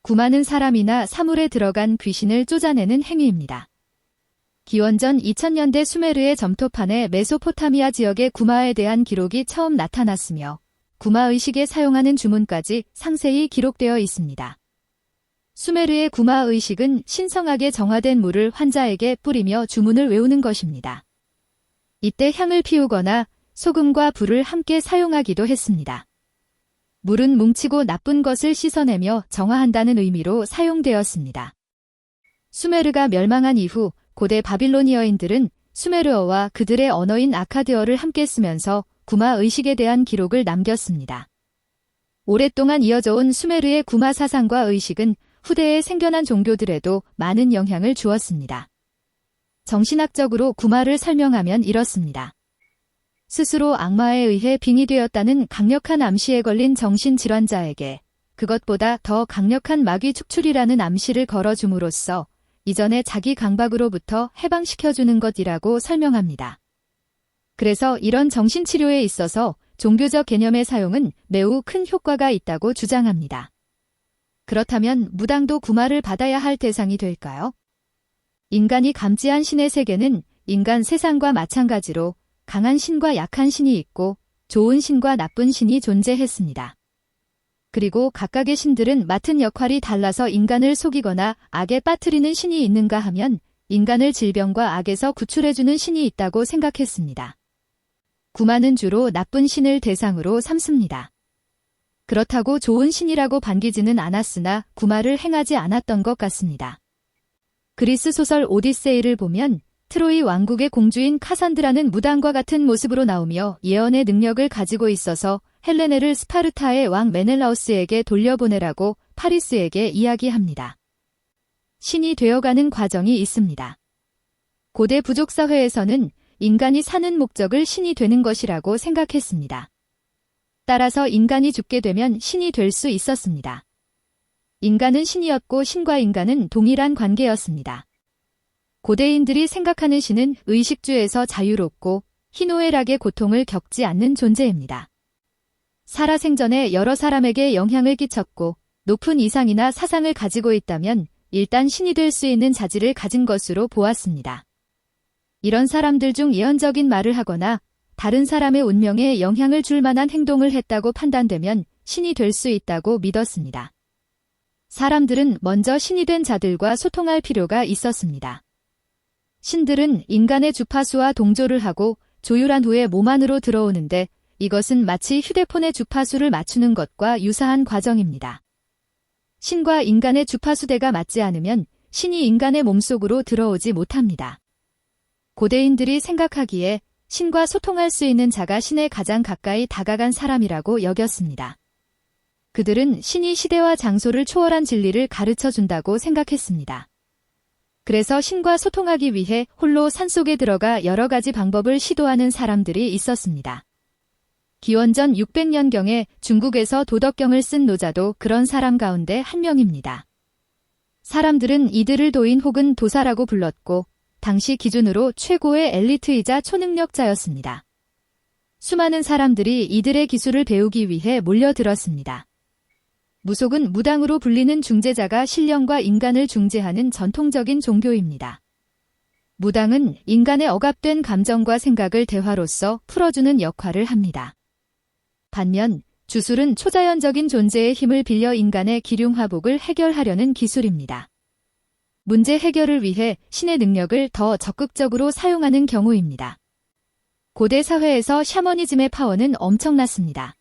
구마는 사람이나 사물에 들어간 귀신을 쫓아내는 행위입니다. 기원전 2000년대 수메르의 점토판에 메소포타미아 지역의 구마에 대한 기록이 처음 나타났으며 구마의식에 사용하는 주문까지 상세히 기록되어 있습니다. 수메르의 구마의식은 신성하게 정화된 물을 환자에게 뿌리며 주문을 외우는 것입니다. 이때 향을 피우거나 소금과 불을 함께 사용하기도 했습니다. 물은 뭉치고 나쁜 것을 씻어내며 정화한다는 의미로 사용되었습니다. 수메르가 멸망한 이후 고대 바빌로니어인들은 수메르어와 그들의 언어인 아카드어를 함께 쓰면서 구마 의식에 대한 기록을 남겼습니다. 오랫동안 이어져 온 수메르의 구마 사상과 의식은 후대에 생겨난 종교들에도 많은 영향을 주었습니다. 정신학적으로 구마를 설명하면 이렇습니다. 스스로 악마에 의해 빙의되었다는 강력한 암시에 걸린 정신질환자에게 그것보다 더 강력한 마귀 축출이라는 암시를 걸어줌으로써 이전의 자기 강박으로부터 해방시켜주는 것이라고 설명합니다. 그래서 이런 정신치료에 있어서 종교적 개념의 사용은 매우 큰 효과가 있다고 주장합니다. 그렇다면 무당도 구마를 받아야 할 대상이 될까요? 인간이 감지한 신의 세계는 인간 세상과 마찬가지로 강한 신과 약한 신이 있고 좋은 신과 나쁜 신이 존재했습니다. 그리고 각각의 신들은 맡은 역할이 달라서 인간을 속이거나 악에 빠뜨리는 신이 있는가 하면 인간을 질병과 악에서 구출해주는 신이 있다고 생각했습니다. 구마는 주로 나쁜 신을 대상으로 삼습니다. 그렇다고 좋은 신이라고 반기지는 않았으나 구마를 행하지 않았던 것 같습니다. 그리스 소설 오디세이를 보면 트로이 왕국의 공주인 카산드라는 무당과 같은 모습으로 나오며 예언의 능력을 가지고 있어서 헬레네를 스파르타의 왕 메넬라우스에게 돌려보내라고 파리스에게 이야기합니다. 신이 되어가는 과정이 있습니다. 고대 부족 사회에서는 인간이 사는 목적을 신이 되는 것이라고 생각했습니다. 따라서 인간이 죽게 되면 신이 될 수 있었습니다. 인간은 신이었고 신과 인간은 동일한 관계였습니다. 고대인들이 생각하는 신은 의식주에서 자유롭고 희노애락의 고통을 겪지 않는 존재입니다. 살아생전에 여러 사람에게 영향을 끼쳤고 높은 이상이나 사상을 가지고 있다면 일단 신이 될 수 있는 자질을 가진 것으로 보았습니다. 이런 사람들 중 예언적인 말을 하거나 다른 사람의 운명에 영향을 줄 만한 행동을 했다고 판단되면 신이 될 수 있다고 믿었습니다. 사람들은 먼저 신이 된 자들과 소통할 필요가 있었습니다. 신들은 인간의 주파수와 동조를 하고 조율한 후에 몸 안으로 들어오는데 이것은 마치 휴대폰의 주파수를 맞추는 것과 유사한 과정입니다. 신과 인간의 주파수대가 맞지 않으면 신이 인간의 몸속으로 들어오지 못합니다. 고대인들이 생각하기에 신과 소통할 수 있는 자가 신에 가장 가까이 다가간 사람이라고 여겼습니다. 그들은 신이 시대와 장소를 초월한 진리를 가르쳐준다고 생각했습니다. 그래서 신과 소통하기 위해 홀로 산속에 들어가 여러 가지 방법을 시도하는 사람들이 있었습니다. 기원전 600년경에 중국에서 도덕경을 쓴 노자도 그런 사람 가운데 한 명입니다. 사람들은 이들을 도인 혹은 도사라고 불렀고 당시 기준으로 최고의 엘리트이자 초능력자였습니다. 수많은 사람들이 이들의 기술을 배우기 위해 몰려들었습니다. 무속은 무당으로 불리는 중재자가 신령과 인간을 중재하는 전통적인 종교입니다. 무당은 인간의 억압된 감정과 생각을 대화로서 풀어주는 역할을 합니다. 반면 주술은 초자연적인 존재의 힘을 빌려 인간의 기륭화복을 해결하려는 기술입니다. 문제 해결을 위해 신의 능력을 더 적극적으로 사용하는 경우입니다. 고대 사회에서 샤머니즘의 파워는 엄청났습니다.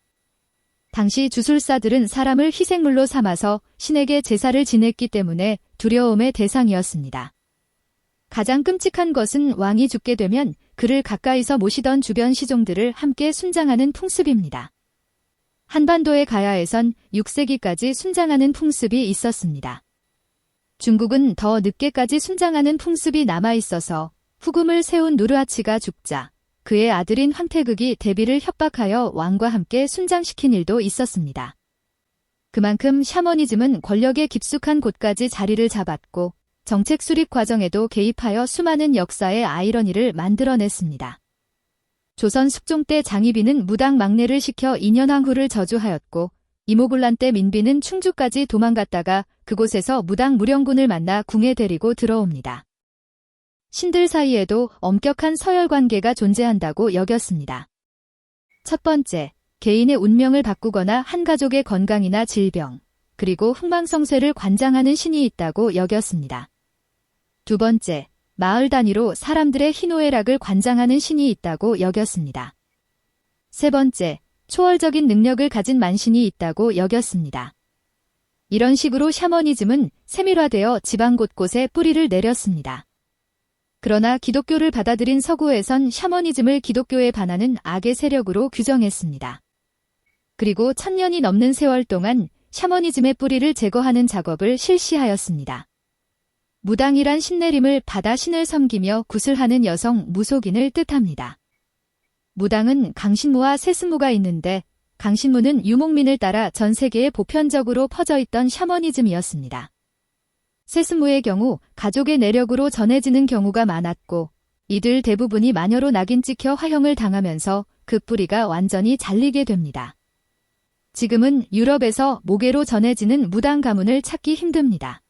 당시 주술사들은 사람을 희생물로 삼아서 신에게 제사를 지냈기 때문에 두려움의 대상이었습니다. 가장 끔찍한 것은 왕이 죽게 되면 그를 가까이서 모시던 주변 시종들을 함께 순장하는 풍습입니다. 한반도의 가야에선 6세기까지 순장하는 풍습이 있었습니다. 중국은 더 늦게까지 순장하는 풍습이 남아있어서 후금을 세운 누르하치가 죽자 그의 아들인 황태극이 대비를 협박하여 왕과 함께 순장시킨 일도 있었습니다. 그만큼 샤머니즘은 권력의 깊숙한 곳까지 자리를 잡았고 정책 수립 과정에도 개입하여 수많은 역사의 아이러니를 만들어냈습니다. 조선 숙종 때 장희빈은 무당 막내를 시켜 인현왕후를 저주하였고 이모군란 때 민비는 충주까지 도망갔다가 그곳에서 무당 무령군을 만나 궁에 데리고 들어옵니다. 신들 사이에도 엄격한 서열 관계가 존재한다고 여겼습니다. 첫 번째, 개인의 운명을 바꾸거나 한 가족의 건강이나 질병, 그리고 흥망성쇠를 관장하는 신이 있다고 여겼습니다. 두 번째, 마을 단위로 사람들의 희노애락을 관장하는 신이 있다고 여겼습니다. 세 번째, 초월적인 능력을 가진 만신이 있다고 여겼습니다. 이런 식으로 샤머니즘은 세밀화되어 지방 곳곳에 뿌리를 내렸습니다. 그러나 기독교를 받아들인 서구에선 샤머니즘을 기독교에 반하는 악의 세력으로 규정했습니다. 그리고 1000년이 넘는 세월 동안 샤머니즘의 뿌리를 제거하는 작업을 실시하였습니다. 무당이란 신내림을 받아 신을 섬기며 구슬하는 여성 무속인을 뜻합니다. 무당은 강신무와 세습무가 있는데 강신무는 유목민을 따라 전 세계에 보편적으로 퍼져 있던 샤머니즘이었습니다. 세습무의 경우 가족의 내력으로 전해지는 경우가 많았고 이들 대부분이 마녀로 낙인 찍혀 화형을 당하면서 그 뿌리가 완전히 잘리게 됩니다. 지금은 유럽에서 모계로 전해지는 무당 가문을 찾기 힘듭니다.